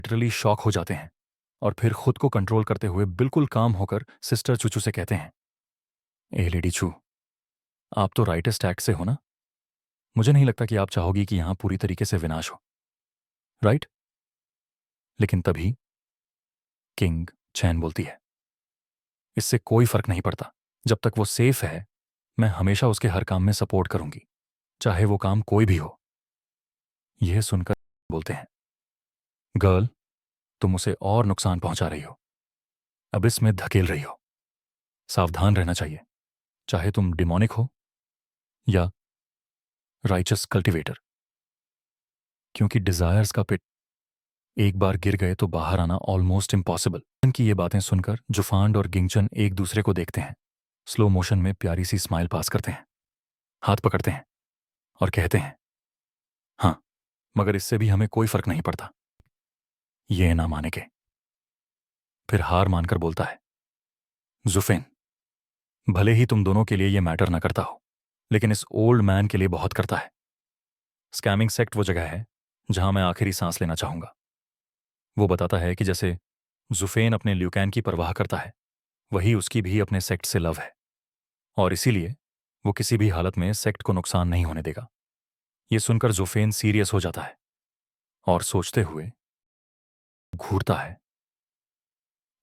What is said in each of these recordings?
Literally shock हो जाते हैं और फिर खुद को कंट्रोल करते हुए बिल्कुल काम होकर सिस्टर चूचू से कहते हैं, ए लेडी चू, आप तो राइटेस्ट एक्ट से हो ना? मुझे नहीं लगता कि आप चाहोगी कि यहां पूरी तरीके से विनाश हो, राइट? लेकिन तभी किंग चैन बोलती है, इससे कोई फर्क नहीं पड़ता। जब तक वो सेफ है, मैं हमेशा उसके हर काम में सपोर्ट करूंगी, चाहे वो काम कोई भी हो। यह सुनकर बोलते हैं, गर्ल, तुम उसे और नुकसान पहुंचा रही हो, अब इसमें धकेल रही हो। सावधान रहना चाहिए, चाहे तुम डिमोनिक हो या राइचस कल्टिवेटर, क्योंकि डिजायर्स का पिट एक बार गिर गए तो बाहर आना ऑलमोस्ट इम्पॉसिबल। इनकी ये बातें सुनकर जुफांड और गिंगचन एक दूसरे को देखते हैं, स्लो मोशन में प्यारी सी स्माइल पास करते हैं, हाथ पकड़ते हैं और कहते हैं, हाँ, मगर इससे भी हमें कोई फर्क नहीं पड़ता। ये ना माने के फिर हार मानकर बोलता है, जुफेन, भले ही तुम दोनों के लिए ये मैटर ना करता हो, लेकिन इस ओल्ड मैन के लिए बहुत करता है। स्कैमिंग सेक्ट वो जगह है जहां मैं आखिरी सांस लेना चाहूंगा। वो बताता है कि जैसे जुफेन अपने ल्यूकैन की परवाह करता है, वही उसकी भी अपने सेक्ट से लव है, और इसीलिए वो किसी भी हालत में सेक्ट को नुकसान नहीं होने देगा। ये सुनकर जुफेन सीरियस हो जाता है और सोचते हुए घूरता है,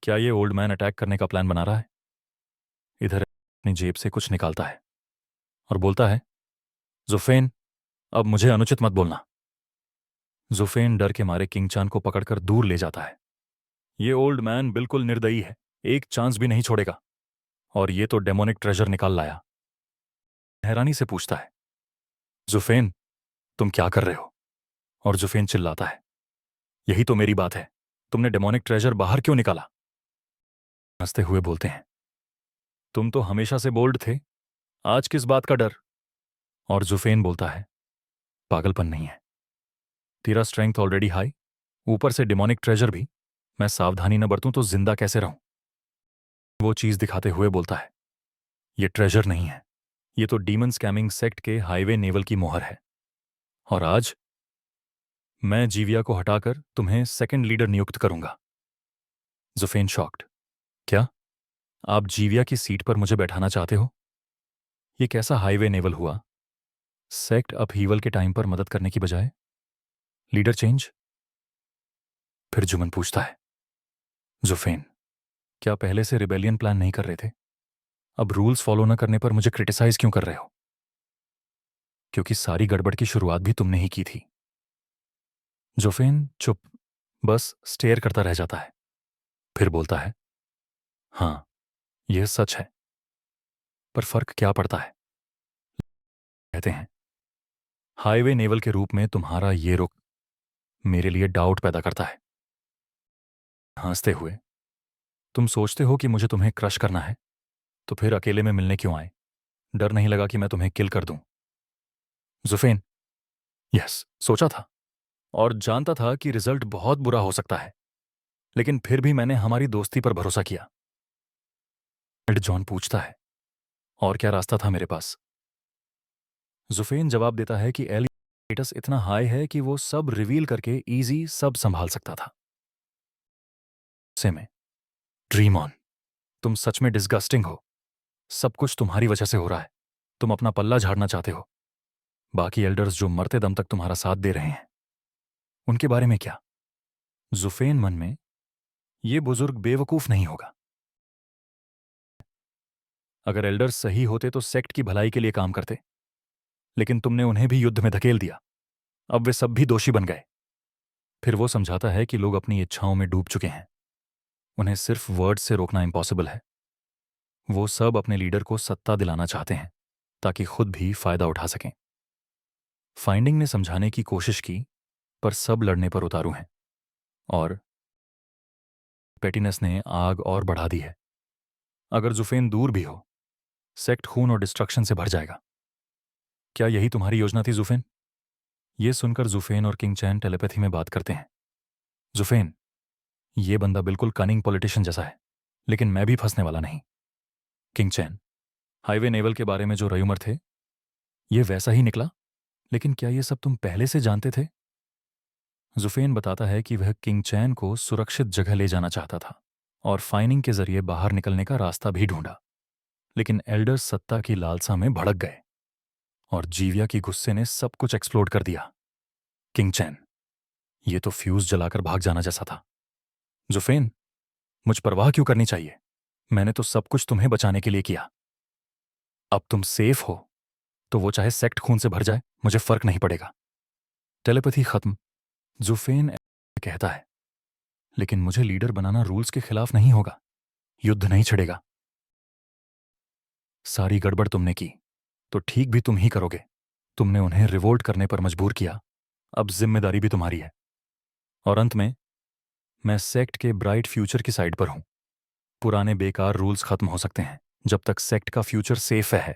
क्या ये ओल्ड मैन अटैक करने का प्लान बना रहा है? इधर अपनी जेब से कुछ निकालता है और बोलता है, जुफेन, अब मुझे अनुचित मत बोलना। जुफेन डर के मारे किंगचान को पकड़कर दूर ले जाता है। ये ओल्ड मैन बिल्कुल निर्दयी है, एक चांस भी नहीं छोड़ेगा, और ये तो डेमोनिक ट्रेजर निकाल लाया। हैरानी से पूछता है, जुफेन, तुम क्या कर रहे हो? और जुफेन चिल्लाता है, यही तो मेरी बात है, तुमने डेमोनिक ट्रेजर बाहर क्यों निकाला? हंसते हुए बोलते हैं, तुम तो हमेशा से बोल्ड थे, आज किस बात का डर? और जुफेन बोलता है, पागलपन नहीं है, तेरा स्ट्रेंथ ऑलरेडी हाई, ऊपर से डिमोनिक ट्रेजर भी, मैं सावधानी न बरतूं तो जिंदा कैसे रहूं? वो चीज दिखाते हुए बोलता है, ये ट्रेजर नहीं है, ये तो डीमन स्कैमिंग सेक्ट के हाईवे नेवल की मोहर है, और आज मैं जीविया को हटाकर तुम्हें सेकंड लीडर नियुक्त करूंगा। जुफेन शॉक्ड, क्या आप जीविया की सीट पर मुझे बैठाना चाहते हो? ये कैसा हाईवे नेवल हुआ? सेक्ट अपहीवल के टाइम पर मदद करने की बजाय लीडर चेंज? फिर जुमन पूछता है, जुफेन, क्या पहले से रिबेलियन प्लान नहीं कर रहे थे? अब रूल्स फॉलो न करने पर मुझे क्रिटिसाइज क्यों कर रहे हो? क्योंकि सारी गड़बड़ की शुरुआत भी तुमने ही की थी। जुफेन चुप, बस स्टेयर करता रह जाता है, फिर बोलता है, हाँ, यह सच है, पर फर्क क्या पड़ता है? कहते हैं, हाईवे नेवल के रूप में तुम्हारा ये रुख मेरे लिए डाउट पैदा करता है। हंसते हुए, तुम सोचते हो कि मुझे तुम्हें क्रश करना है, तो फिर अकेले में मिलने क्यों आए? डर नहीं लगा कि मैं तुम्हें किल कर दूं? जुफेन, यस, सोचा था, और जानता था कि रिजल्ट बहुत बुरा हो सकता है, लेकिन फिर भी मैंने हमारी दोस्ती पर भरोसा किया। एड जॉन पूछता है, और क्या रास्ता था मेरे पास? जुफेन जवाब देता है कि एल स्टेटस इतना हाई है कि वो सब रिवील करके इजी सब संभाल सकता था। से में ड्रीम ऑन, तुम सच में डिस्गस्टिंग हो, सब कुछ तुम्हारी वजह से हो रहा है, तुम अपना पल्ला झाड़ना चाहते हो। बाकी एल्डर्स जो मरते दम तक तुम्हारा साथ दे रहे हैं, उनके बारे में क्या? जुफेन मन में, ये बुजुर्ग बेवकूफ नहीं होगा। अगर एल्डर्स सही होते तो सेक्ट की भलाई के लिए काम करते, लेकिन तुमने उन्हें भी युद्ध में धकेल दिया, अब वे सब भी दोषी बन गए। फिर वो समझाता है कि लोग अपनी इच्छाओं में डूब चुके हैं, उन्हें सिर्फ वर्ड से रोकना इम्पॉसिबल है। वो सब अपने लीडर को सत्ता दिलाना चाहते हैं ताकि खुद भी फायदा उठा सकें। फाइंडिंग ने समझाने की कोशिश की, पर सब लड़ने पर उतारू हैं, और पेटिनेस ने आग और बढ़ा दी है। अगर जुफेन दूर भी हो, सेक्ट खून और डिस्ट्रक्शन से भर जाएगा। क्या यही तुम्हारी योजना थी, जुफेन? ये सुनकर जुफेन और किंग चैन टेलीपैथी में बात करते हैं। जुफेन, ये बंदा बिल्कुल कनिंग पॉलिटिशियन जैसा है, लेकिन मैं भी फंसने वाला नहीं। किंग चैन, हाईवे नेवल के बारे में जो रयूमर थे, ये वैसा ही निकला, लेकिन क्या ये सब तुम पहले से जानते थे? जुफेन बताता है कि वह किंग चैन को सुरक्षित जगह ले जाना चाहता था और फाइनिंग के जरिए बाहर निकलने का रास्ता भी ढूंढा, लेकिन एल्डर्स सत्ता की लालसा में भड़क गए और जीविया की गुस्से ने सब कुछ एक्सप्लोड कर दिया। किंग चैन, ये तो फ्यूज जलाकर भाग जाना जैसा था। जुफेन, मुझ परवाह क्यों करनी चाहिए? मैंने तो सब कुछ तुम्हें बचाने के लिए किया। अब तुम सेफ हो, तो वो चाहे सेक्ट खून से भर जाए, मुझे फर्क नहीं पड़ेगा। टेलीपैथी खत्म, जुफेन कहता है, लेकिन मुझे लीडर बनाना रूल्स के खिलाफ नहीं होगा। युद्ध नहीं छिड़ेगा। सारी गड़बड़ तुमने की, तो ठीक भी तुम ही करोगे। तुमने उन्हें रिवोल्ट करने पर मजबूर किया, अब जिम्मेदारी भी तुम्हारी है। और अंत में, मैं सेक्ट के ब्राइट फ्यूचर की साइड पर हूं। पुराने बेकार रूल्स खत्म हो सकते हैं, जब तक सेक्ट का फ्यूचर सेफ है।